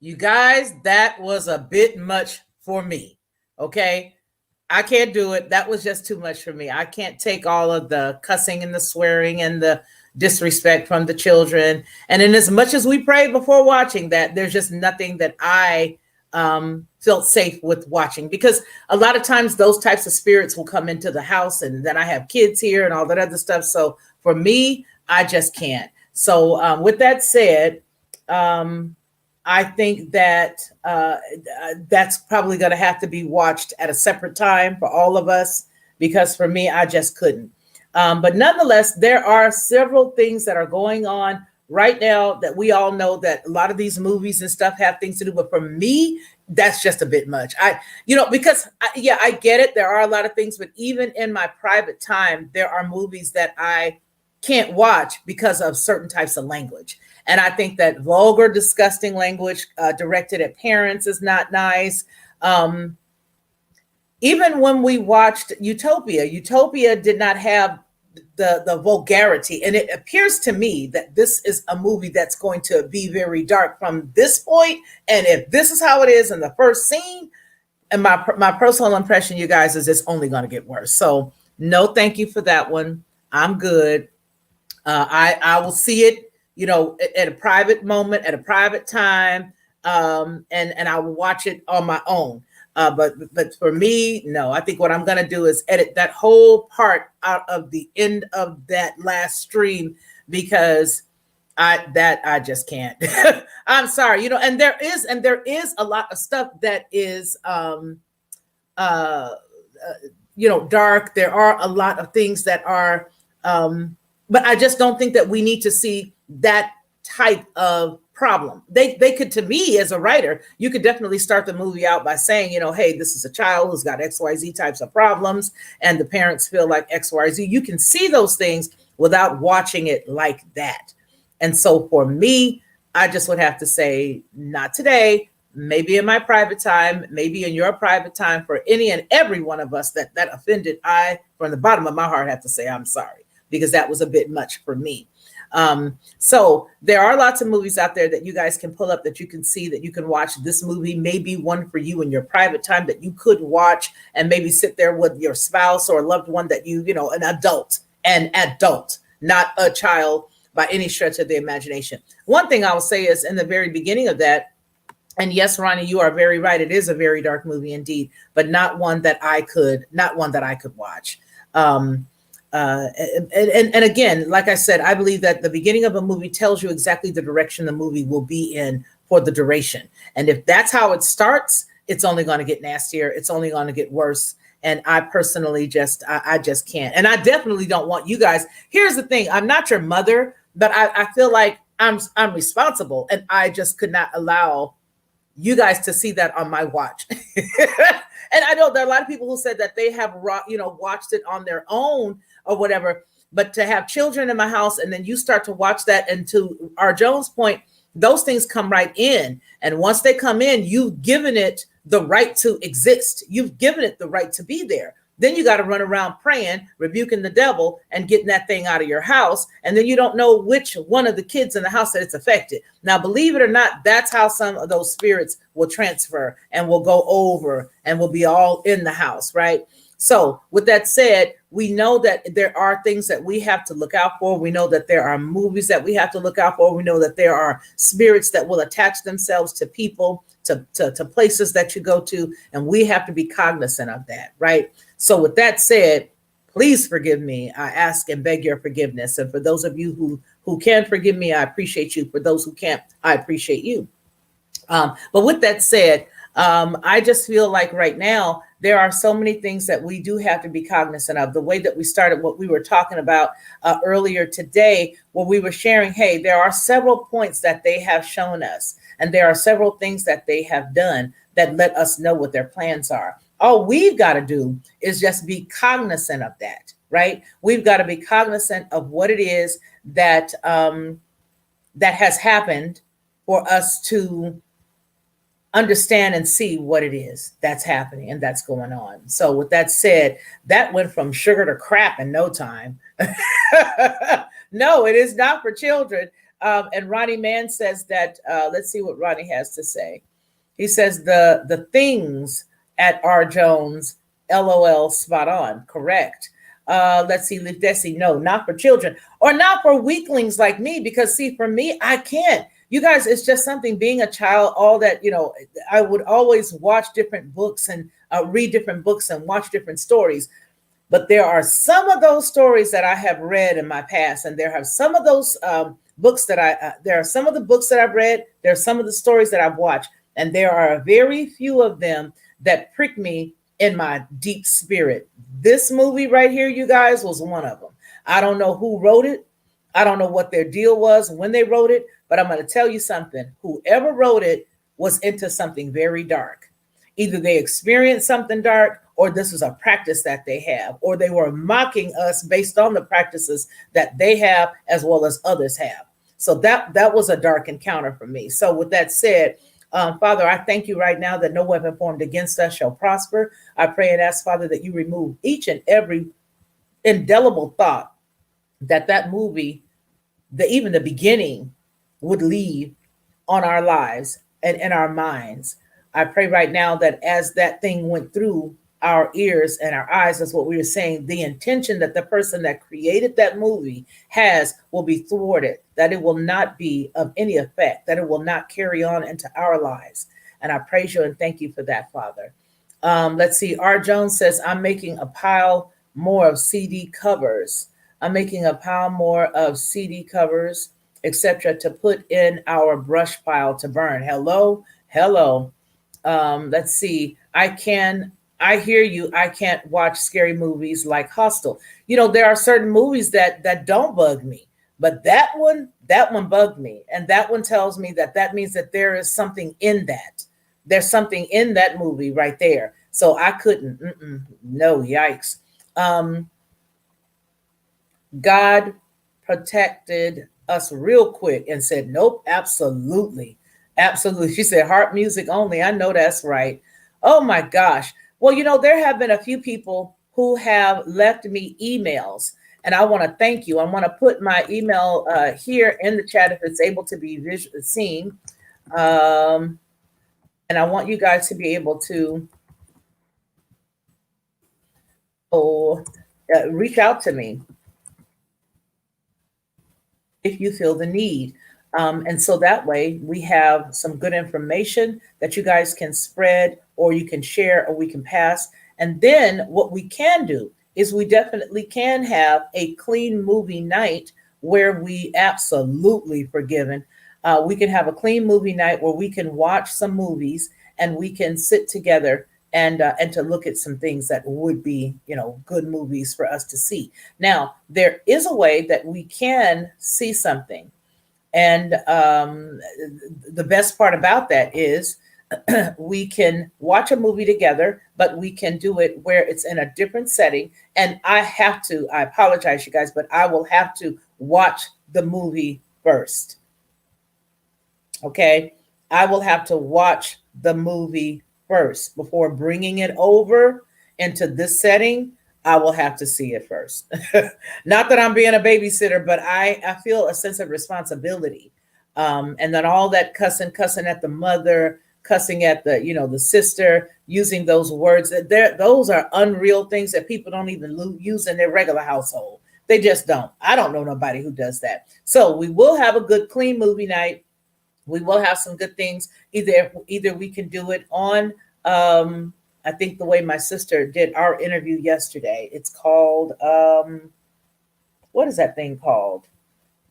You guys, that was a bit much for me. Okay. I can't do it. That was just too much for me. I can't take all of the cussing and the swearing and the disrespect from the children. And in as much as we prayed before watching that, there's just nothing that I felt safe with watching, because a lot of times those types of spirits will come into the house, and then I have kids here and all that other stuff. So for me, I just can't. So with that said, um, I think that that's probably going to have to be watched at a separate time for all of us, because for me, I just couldn't. But nonetheless, there are several things that are going on right now that we all know that a lot of these movies and stuff have things to do. But for me, that's just a bit much. Because yeah, I get it. There are a lot of things, but even in my private time, there are movies that I can't watch because of certain types of language. And I think that vulgar, disgusting language directed at parents is not nice. Even when we watched Utopia did not have the vulgarity. And it appears to me that this is a movie that's going to be very dark from this point. And if this is how it is in the first scene, and my personal impression, you guys, is it's only going to get worse. So no, thank you for that one. I'm good. I will see it, at a private moment, at a private time, and I will watch it on my own. But for me, no. I think what I'm gonna do is edit that whole part out of the end of that last stream, because I just can't. I'm sorry, and there is a lot of stuff that is dark. There are a lot of things that are but I just don't think that we need to see that type of problem. They could, to me as a writer, you could definitely start the movie out by saying, hey, this is a child who's got XYZ types of problems, and the parents feel like XYZ. You can see those things without watching it like that. And so for me, I just would have to say, not today, maybe in my private time, maybe in your private time. For any and every one of us that offended, I, from the bottom of my heart, have to say I'm sorry, because that was a bit much for me. So there are lots of movies out there that you guys can pull up, that you can see, that you can watch. This movie may be one for you in your private time that you could watch and maybe sit there with your spouse or a loved one that an adult, not a child by any stretch of the imagination. One thing I will say is, in the very beginning of that, and yes, Ronnie, you are very right. It is a very dark movie indeed, but not one that I could watch. And again, like I said, I believe that the beginning of a movie tells you exactly the direction the movie will be in for the duration. And if that's how it starts, it's only going to get nastier. It's only going to get worse. And I personally I just can't. And I definitely don't want you guys. Here's the thing. I'm not your mother, but I feel like I'm responsible, and I just could not allow you guys to see that on my watch. And I know there are a lot of people who said that they have, watched it on their own or whatever, but to have children in my house and then you start to watch that, and to our Jones point, those things come right in. And once they come in, you've given it the right to exist. You've given it the right to be there. Then you got to run around praying, rebuking the devil, and getting that thing out of your house. And then you don't know which one of the kids in the house that it's affected. Now, believe it or not, that's how some of those spirits will transfer and will go over and will be all in the house, right? So with that said, we know that there are things that we have to look out for. We know that there are movies that we have to look out for. We know that there are spirits that will attach themselves to people, to places that you go to, and we have to be cognizant of that, right? So with that said, please forgive me. I ask and beg your forgiveness. And for those of you who can forgive me, I appreciate you. For those who can't, I appreciate you. But with that said, I just feel like right now, there are so many things that we do have to be cognizant of. The way that we started what we were talking about earlier today, where we were sharing, hey, there are several points that they have shown us, and there are several things that they have done that let us know what their plans are. All we've got to do is just be cognizant of that, right? We've got to be cognizant of what it is that that has happened for us to understand and see what it is that's happening and that's going on. So with that said, that went from sugar to crap in no time. No, it is not for children. And Ronnie Mann says that, let's see what Ronnie has to say. He says the things at R. Jones, LOL, spot on, correct. Let's see, Desi, no, not for children or not for weaklings like me, because see, for me, I can't. You guys, it's just something being a child, all that, I would always watch different books and read different books and watch different stories. But there are some of those stories that I have read in my past, and there are some of those books that there are some of the books that I've read, there are some of the stories that I've watched, and there are very few of them that prick me in my deep spirit. This movie right here, you guys, was one of them. I don't know who wrote it. I don't know what their deal was when they wrote it, but I'm going to tell you something. Whoever wrote it was into something very dark. Either they experienced something dark, or this was a practice that they have, or they were mocking us based on the practices that they have as well as others have. So that was a dark encounter for me. So with that said, Father, I thank you right now that no weapon formed against us shall prosper. I pray and ask, Father, that you remove each and every indelible thought that movie, even the beginning, would leave on our lives and in our minds. I pray right now that as that thing went through our ears and our eyes, that's what we were saying, the intention that the person that created that movie has will be thwarted, that it will not be of any effect, that it will not carry on into our lives. And I praise you and thank you for that, Father. Let's see. R. Jones says, I'm making a pile more of CD covers. I'm making a pile more of CD covers, etc., to put in our brush pile to burn. Hello. Let's see. I hear you. I can't watch scary movies like Hostel. There are certain movies that don't bug me, but that one bugged me. And that one tells me that means that there is something in that. There's something in that movie right there. So I couldn't, no, yikes. God protected us real quick and said, nope, absolutely. Absolutely. She said, heart music only. I know that's right. Oh my gosh. Well, there have been a few people who have left me emails, and I want to thank you. I want to put my email here in the chat if it's able to be seen. And I want you guys to be able to reach out to me if you feel the need. And so that way we have some good information that you guys can spread, or you can share, or we can pass. And then what we can do is we definitely can have a clean movie night where we absolutely forgiven. We can have a clean movie night where we can watch some movies and we can sit together and to look at some things that would be, good movies for us to see. Now, there is a way that we can see something. And the best part about that is we can watch a movie together, but we can do it where it's in a different setting. And I apologize, you guys, but I will have to watch the movie first. Okay. I will have to watch the movie first before bringing it over into this setting. I will have to see it first. Not that I'm being a babysitter, but I feel a sense of responsibility. And then all that cussing at the mother, cussing at the sister, using those words, those are unreal things that people don't even use in their regular household. They just don't. I don't know nobody who does that. So we will have a good, clean movie night. We will have some good things. Either we can do it on, I think the way my sister did our interview yesterday. It's called, what is that thing called?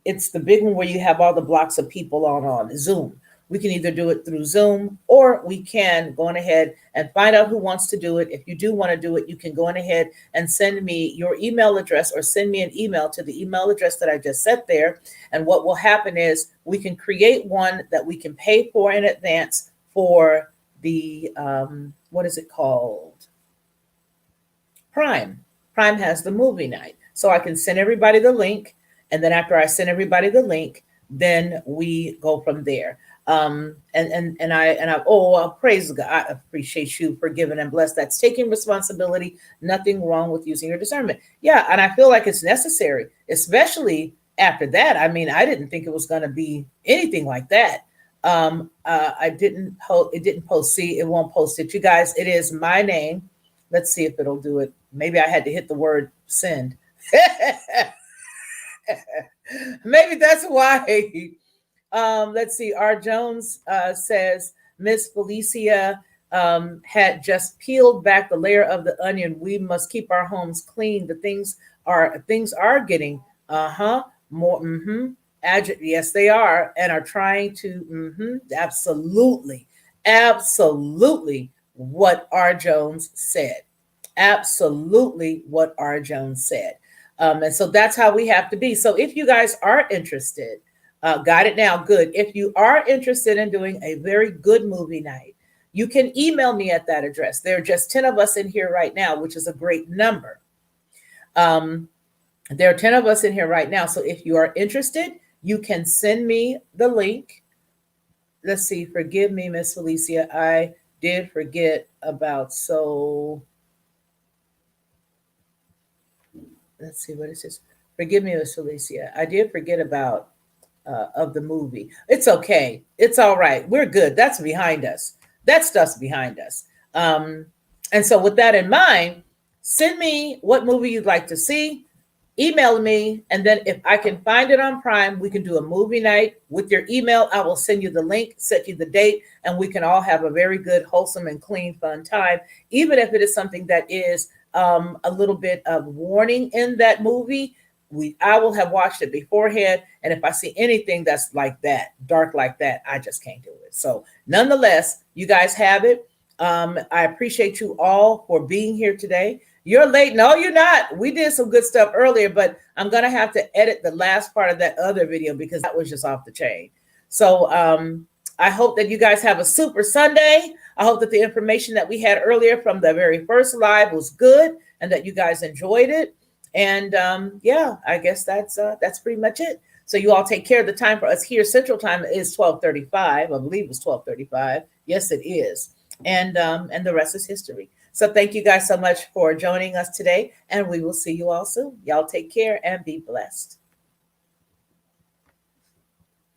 It's the big one where you have all the blocks of people on Zoom. We can either do it through Zoom, or we can go on ahead and find out who wants to do it. If you do want to do it, you can go on ahead and send me your email address, or send me an email to the email address that I just set there. And what will happen is we can create one that we can pay for in advance for the, what is it called? Prime. Prime has the movie night. So I can send everybody the link. And then after I send everybody the link, then we go from there. I'll praise God. I appreciate you for giving and blessed. That's taking responsibility. Nothing wrong with using your discernment. Yeah. And I feel like it's necessary, especially after that, I mean, I didn't think it was going to be anything like that. I didn't post. It didn't post. See, it won't post it. You guys, it is my name. Let's see if it'll do it. Maybe I had to hit the word send. Maybe that's why. Let's see. R. Jones says Miss Felicia had just peeled back the layer of the onion. We must keep our homes clean. The things are getting more yes they are, and are trying to absolutely what R. Jones said. Absolutely what R. Jones said. And so that's how we have to be. So if you guys are interested, got it now, good. If you are interested in doing a very good movie night, you can email me at that address. There are just 10 of us in here right now, which is a great number. There are 10 of us in here right now. So if you are interested, you can send me the link. Let's see. Forgive me, Miss Felicia. I did forget about let's see, what is this? Forgive me, Miss Felicia. I did forget about of the movie. It's okay. It's all right. We're good. That's behind us. That stuff's behind us. And so with that in mind, send me what movie you'd like to see. Email me, and then if I can find it on Prime, we can do a movie night. With your email, I will send you the link, set you the date, and we can all have a very good, wholesome, and clean, fun time, even if it is something that is a little bit of warning in that movie. I will have watched it beforehand, and if I see anything that's like that, dark like that, I just can't do it. So nonetheless, you guys have it. I appreciate you all for being here today. You're late. No, you're not. We did some good stuff earlier, but I'm going to have to edit the last part of that other video because that was just off the chain. So I hope that you guys have a super Sunday. I hope that the information that we had earlier from the very first live was good and that you guys enjoyed it. And yeah, I guess that's pretty much it. So you all take care. The time for us here, Central Time, is 12:35. I believe it's 12:35. Yes, it is. And the rest is history. So thank you guys so much for joining us today, and we will see you all soon. Y'all take care and be blessed.